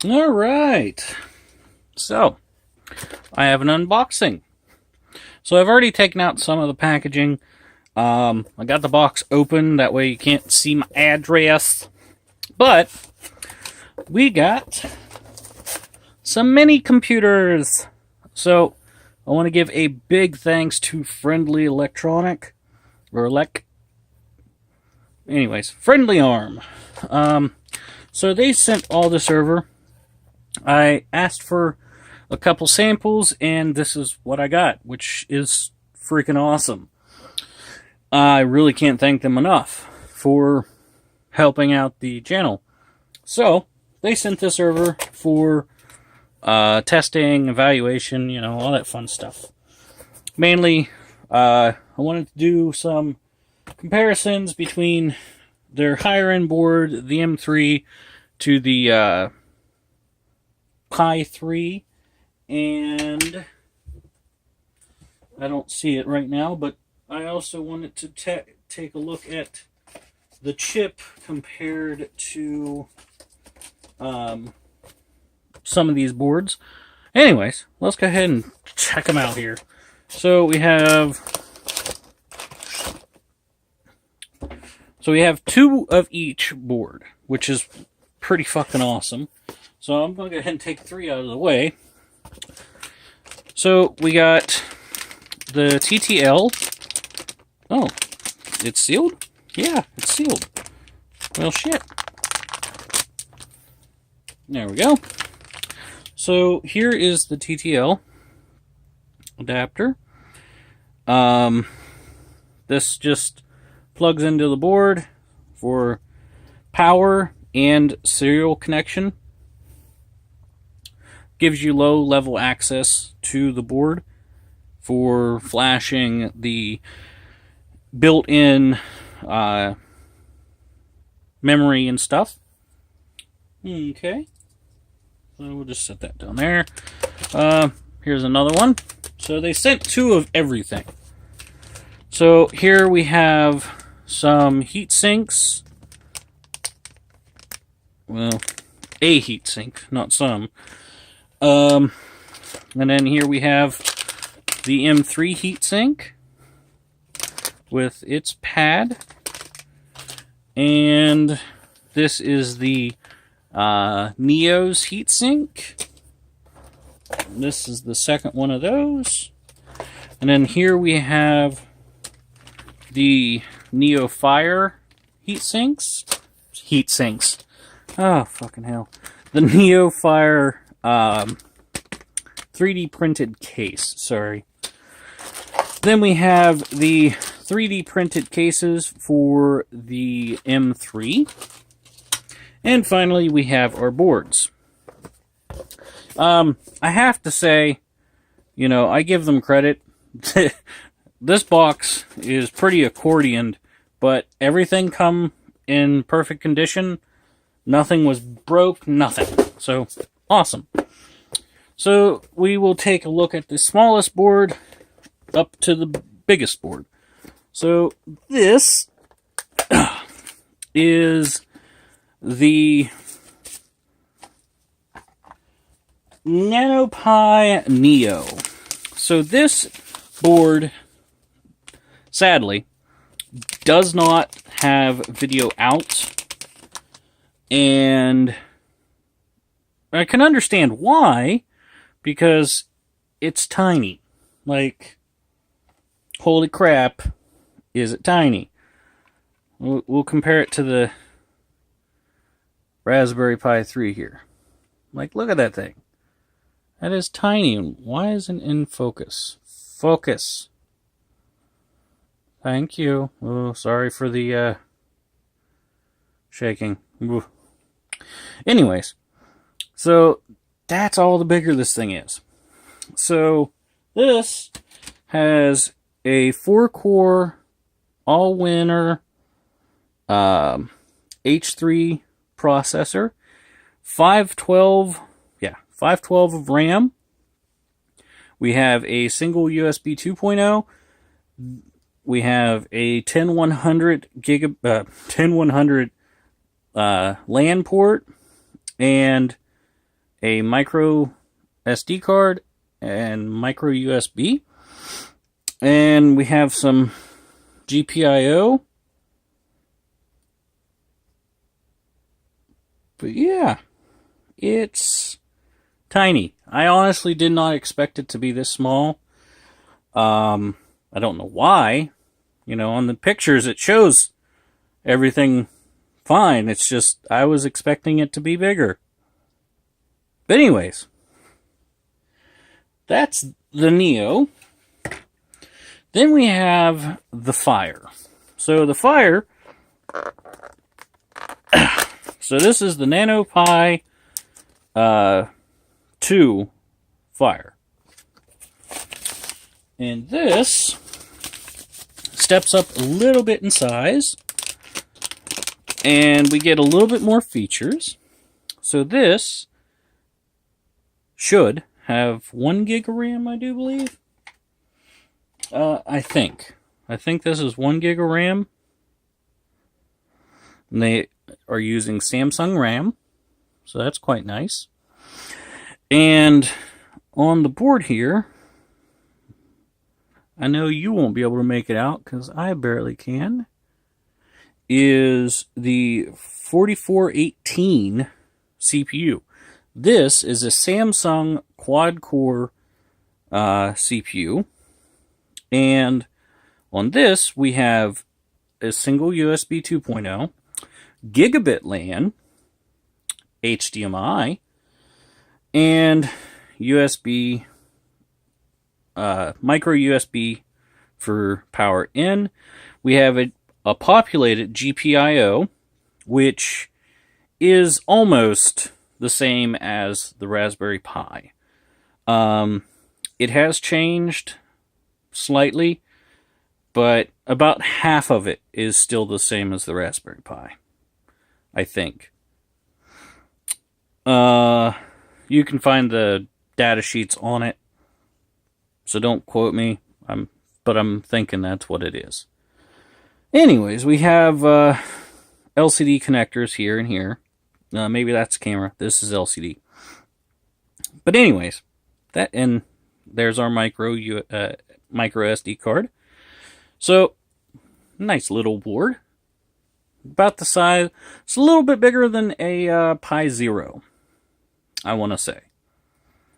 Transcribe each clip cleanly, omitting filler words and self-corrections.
All right. So, I have an unboxing. So, I've already taken out some of the packaging. I got the box open. That way you can't see my address. But, we got some mini computers. So, I want to give a big thanks to Friendly Electronic. Or anyways, FriendlyARM. So they sent all this over. I asked for a couple samples, and this is what I got, which is freaking awesome. I really can't thank them enough for helping out the channel. So, they sent this over for testing, evaluation, all that fun stuff. Mainly, I wanted to do some comparisons between their higher-end board, the M3, to the Pi 3, and I don't see it right now, but I also wanted to take a look at the chip compared to some of these boards. Anyways, let's go ahead and check them out here. So we have two of each board, which is pretty fucking awesome. So I'm going to go ahead and take 3 out of the way. So we got the TTL. Oh, it's sealed? Yeah, it's sealed. Well, shit. There we go. So here is the TTL adapter. This just plugs into the board for power and serial connection. Gives you low-level access to the board for flashing the built-in memory and stuff. Okay. So we'll just set that down there. Here's another one. So they sent 2 of everything. So here we have some heat sinks. Well, a heat sink, not some. And then here we have the M3 heatsink with its pad. And this is the Neo's heatsink. This is the second one of those. And then here we have the Neo Fire heatsinks. Oh, fucking hell. The Neo Fire 3D printed case, sorry. Then we have the 3D printed cases for the M3. And finally, we have our boards. I have to say, I give them credit. This box is pretty accordioned, but everything come in perfect condition. Nothing was broke, nothing. So, awesome. So, we will take a look at the smallest board up to the biggest board. So, this is the NanoPi Neo. So, this board, sadly, does not have video out, and I can understand why, because it's tiny. Like, holy crap, is it tiny? We'll compare it to the Raspberry Pi 3 here. Like, look at that thing. That is tiny. Why isn't it in focus? Focus. Thank you. Oh, sorry for the shaking. Ooh. Anyways, so that's all the bigger this thing is. So this has a 4-core all-winner H3 processor, 512 of RAM. We have a single USB 2.0. We have a 10100 LAN port, and a micro SD card, and micro USB. And we have some GPIO. But yeah, it's tiny. I honestly did not expect it to be this small. I don't know why. You know, on the pictures it shows everything fine. It's just I was expecting it to be bigger. But anyways, that's the Neo. Then we have the Fire. So the Fire, so this is the Nano Pi 2 Fire. And this steps up a little bit in size. And we get a little bit more features. So this should have 1 gig of RAM, I do believe. I think this is 1 gig of RAM. And they are using Samsung RAM, so that's quite nice. And on the board here, I know you won't be able to make it out because I barely can, is the 4418 CPU. This is a Samsung quad-core CPU. And on this, we have a single USB 2.0, gigabit LAN, HDMI, and USB, micro USB for power in. We have a populated GPIO, which is almost the same as the Raspberry Pi. It has changed slightly, but about half of it is still the same as the Raspberry Pi, I think. You can find the data sheets on it, so don't quote me, but I'm thinking that's what it is. Anyways, we have LCD connectors here and here. Maybe that's camera. This is LCD. But anyways, that, and there's our micro SD card. So, nice little board. About the size. It's a little bit bigger than a Pi Zero, I want to say.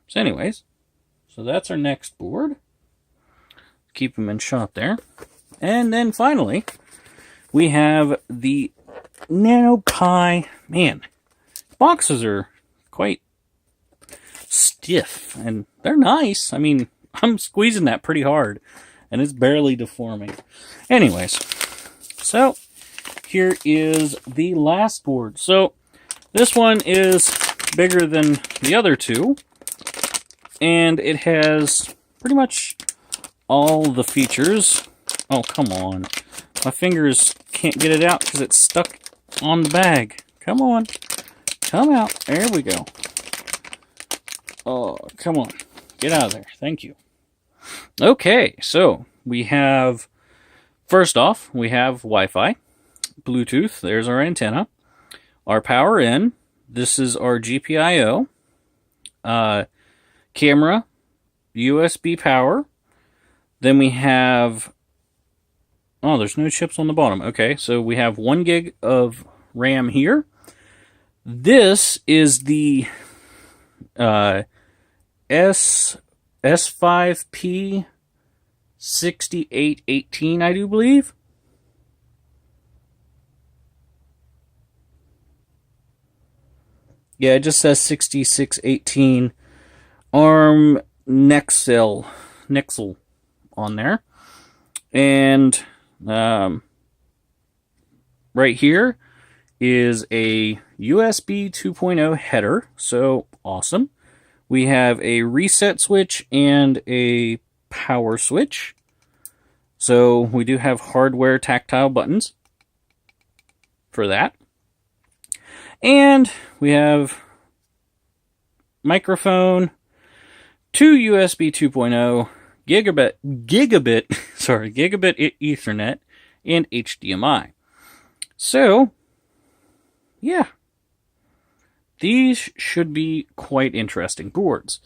So anyways, so that's our next board. Keep them in shot there. And then finally, we have the Nano Pi. Man, boxes are quite stiff, and they're nice. I mean, I'm squeezing that pretty hard, and it's barely deforming. Anyways, so here is the last board. So this one is bigger than the other two, and it has pretty much all the features. Oh, come on. My fingers can't get it out because it's stuck on the bag. Come on. Come out. There we go. Oh, come on. Get out of there. Thank you. Okay, so we have, first off, we have Wi-Fi, Bluetooth, there's our antenna, our power in, this is our GPIO, camera, USB power, then we have, oh, there's no chips on the bottom. Okay, so we have 1 gig of RAM here. This is the S5P 6818, I do believe. Yeah, it just says 6618 ARM Nexel on there. And right here is a USB 2.0 header, so awesome. We have a reset switch and a power switch. So we do have hardware tactile buttons for that. And we have microphone, 2 USB 2.0, gigabit Ethernet, and HDMI. So, yeah. these should be quite interesting boards.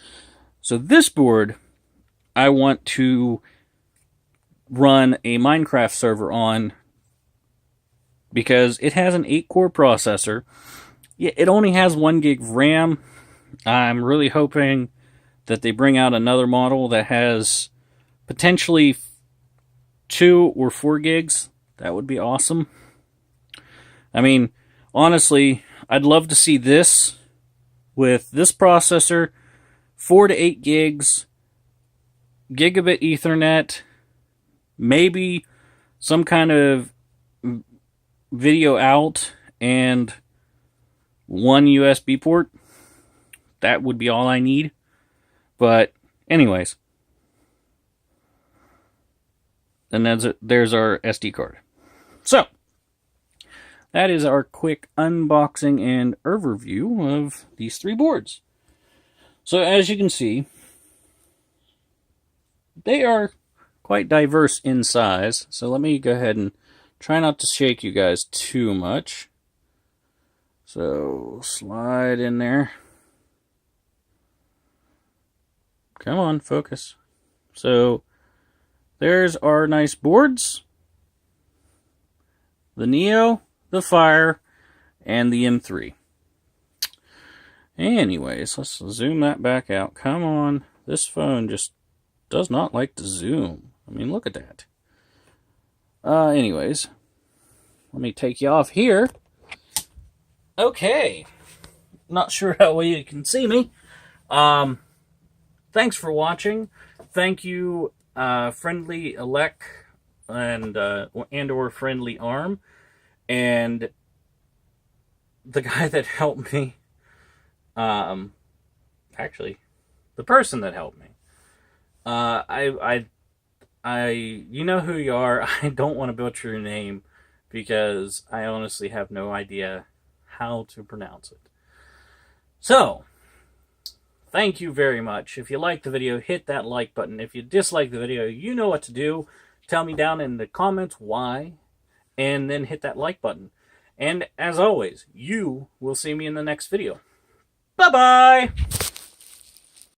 So this board, I want to run a Minecraft server on because it has an 8-core processor. Yeah, it only has 1 gig of RAM. I'm really hoping that they bring out another model that has potentially 2 or 4 gigs. That would be awesome. I mean, honestly, I'd love to see this with this processor, 4 to 8 gigs, gigabit Ethernet, maybe some kind of video out, and 1 USB port. That would be all I need. But anyways, and there's our SD card. So that is our quick unboxing and overview of these 3 boards. So as you can see, they are quite diverse in size. So let me go ahead and try not to shake you guys too much. So slide in there. Come on, focus. So there's our nice boards. The Neo, the Fire, and the M3. Anyways, let's zoom that back out. Come on. This phone just does not like to zoom. I mean, look at that. Anyways, let me take you off here. Okay. Not sure how well you can see me. Thanks for watching. Thank you, FriendlyALEC and or FriendlyARM, and the guy that helped me. Actually, the person that helped me. You know who you are. I don't want to butcher your name because I honestly have no idea how to pronounce it. So, thank you very much. If you liked the video, hit that like button. If you dislike the video, you know what to do. Tell me down in the comments why, and then hit that like button. And as always, you will see me in the next video. Bye-bye!